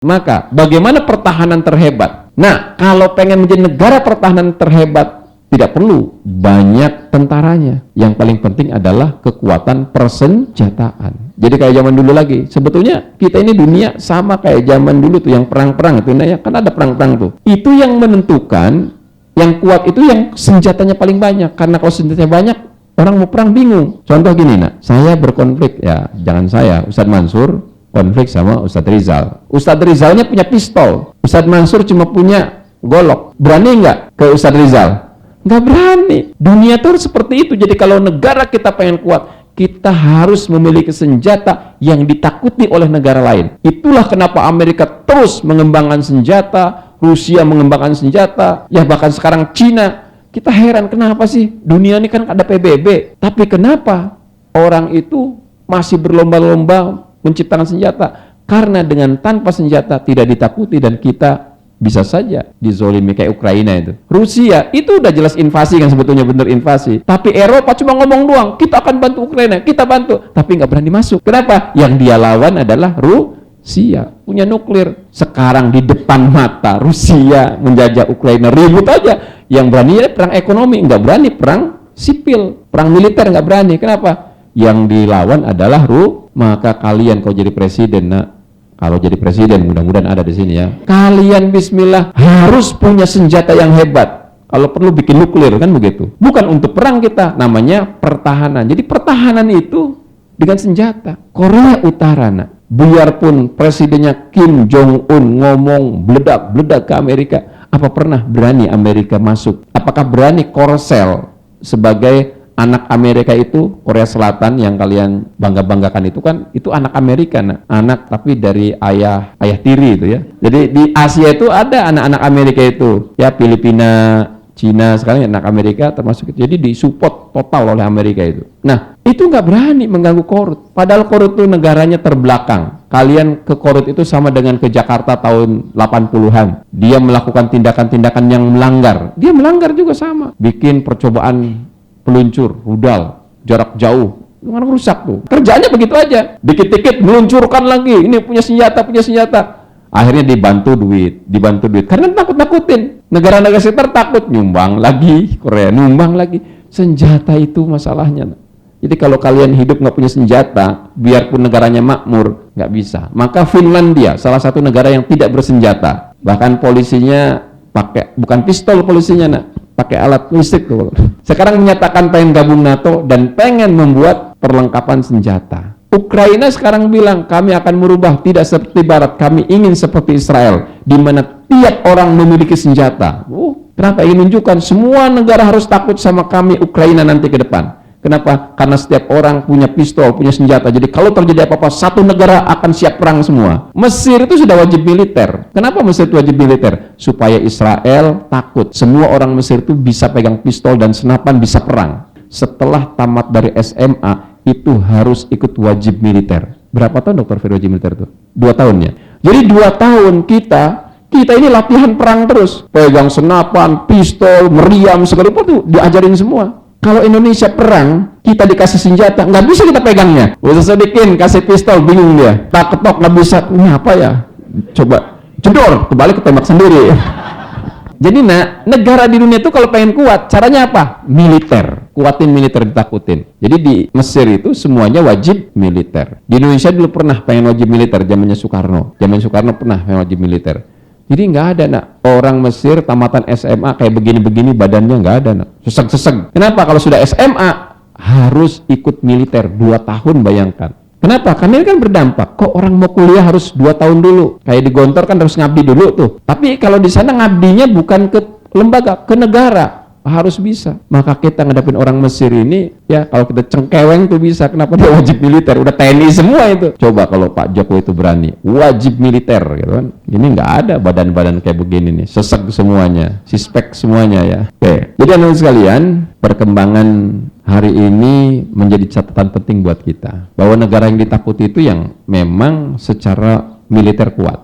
Maka bagaimana pertahanan terhebat? Nah, kalau pengen menjadi negara pertahanan terhebat, tidak perlu banyak tentaranya. Yang paling penting adalah kekuatan persenjataan. Jadi kayak zaman dulu lagi. Sebetulnya kita ini dunia sama kayak zaman dulu tuh yang perang-perang itu. Nah, ya, kan ada perang-perang tuh. Itu yang menentukan, yang kuat itu yang senjatanya paling banyak. Karena kalau senjatanya banyak, orang mau perang bingung. Contoh gini, nak, saya berkonflik, ya jangan saya, Ustadz Mansur konflik sama Ustadz Rizal. Ustadz Rizalnya punya pistol, Ustadz Mansur cuma punya golok. Berani nggak ke Ustadz Rizal? Nggak berani. Dunia tuh seperti itu. Jadi kalau negara kita pengen kuat, kita harus memiliki senjata yang ditakuti oleh negara lain. Itulah kenapa Amerika terus mengembangkan senjata, Rusia mengembangkan senjata, ya bahkan sekarang Cina. Kita heran kenapa sih dunia ini kan ada PBB, tapi kenapa orang itu masih berlomba-lomba menciptakan senjata? Karena dengan tanpa senjata tidak ditakuti dan kita bisa saja dizolimi kayak Ukraina itu. Rusia itu udah jelas invasi kan, sebetulnya bener invasi. Tapi Eropa cuma ngomong doang, kita akan bantu Ukraina, kita bantu, tapi nggak berani masuk. Kenapa? Yang dia lawan adalah Rusia, punya nuklir. Sekarang di depan mata Rusia menjajah Ukraina, ribut aja. Yang berani ya perang ekonomi, nggak berani perang sipil, perang militer nggak berani. Kenapa? Yang dilawan adalah Maka kalian kalau jadi presiden, nak, kalau jadi presiden, mudah-mudahan ada di sini ya, kalian bismillah harus punya senjata yang hebat. Kalau perlu bikin nuklir, kan begitu. Bukan untuk perang kita, namanya pertahanan. Jadi pertahanan itu dengan senjata. Korea Utara, nak, biarpun presidennya Kim Jong-un ngomong beledak-beledak ke Amerika, apa pernah berani Amerika masuk? Apakah berani Korsel sebagai anak Amerika itu, Korea Selatan yang kalian bangga-banggakan itu kan, itu anak Amerika, nah. Anak tapi dari ayah tiri itu ya. Jadi di Asia itu ada anak-anak Amerika itu, ya Filipina, Cina, sekarang anak Amerika termasuk itu. Jadi disupport total oleh Amerika itu. Nah, itu nggak berani mengganggu Korut. Padahal Korut itu negaranya terbelakang. Kalian ke Korut itu sama dengan ke Jakarta tahun 80-an. Dia melakukan tindakan-tindakan yang melanggar. Dia melanggar juga sama. Bikin percobaan peluncur, rudal, jarak jauh. Dengan rusak tuh. Kerjanya begitu aja. Dikit-dikit meluncurkan lagi. Ini punya senjata. Akhirnya dibantu duit. Karena takut-takutin. Negara-negara sekitar takut, nyumbang lagi. Korea nyumbang lagi. Senjata itu masalahnya. Jadi kalau kalian hidup nggak punya senjata, biarpun negaranya makmur, nggak bisa. Maka Finlandia, salah satu negara yang tidak bersenjata. Bahkan polisinya pakai, bukan pistol polisinya, nak, pakai alat listrik tuh. Sekarang menyatakan pengen gabung NATO dan pengen membuat perlengkapan senjata. Ukraina sekarang bilang, kami akan merubah, tidak seperti Barat, kami ingin seperti Israel, di mana tiap orang memiliki senjata. Kenapa? Ingin menunjukkan semua negara harus takut sama kami, Ukraina nanti ke depan. Kenapa? Karena setiap orang punya pistol, punya senjata. Jadi kalau terjadi apa-apa, satu negara akan siap perang semua. Mesir itu sudah wajib militer. Kenapa Mesir itu wajib militer? Supaya Israel takut. Semua orang Mesir itu bisa pegang pistol dan senapan, bisa perang. Setelah tamat dari SMA, itu harus ikut wajib militer. Berapa tahun Dr. Ferry wajib militer itu? 2 tahun ya. Jadi 2 tahun kita ini latihan perang terus. Pegang senapan, pistol, meriam, segala itu diajarin semua. Kalau Indonesia perang, kita dikasih senjata, nggak bisa kita pegangnya. Udah sedikin, kasih pistol, bingung dia. Tak ketok, nggak bisa. Ini apa ya? Coba jedor, kebalik ketembak sendiri. Jadi negara di dunia itu kalau pengen kuat, caranya apa? Militer. Kuatin militer, ditakutin. Jadi di Mesir itu semuanya wajib militer. Di Indonesia dulu pernah pengen wajib militer, zamannya Soekarno. Zaman Soekarno pernah pengen wajib militer. Jadi nggak ada, nak, orang Mesir tamatan SMA kayak begini-begini badannya, nggak ada, nak. Seseg-seseg. Kenapa? Kalau sudah SMA harus ikut militer 2 tahun, bayangkan. Kenapa? Karena ini kan berdampak. Kok orang mau kuliah harus 2 tahun dulu? Kayak di Gontor kan harus ngabdi dulu tuh. Tapi kalau di sana ngabdinya bukan ke lembaga, ke negara. Harus bisa. Maka kita ngadapin orang Mesir ini, ya kalau kita cengkeweng tuh bisa. Kenapa? Dia wajib militer, udah TNI semua itu. Coba kalau Pak Jokowi itu berani, wajib militer gitu kan. Ini nggak ada badan-badan kayak begini nih, seseg semuanya, sispek semuanya ya. Oke. Jadi anak sekalian, perkembangan hari ini menjadi catatan penting buat kita. Bahwa negara yang ditakuti itu yang memang secara militer kuat.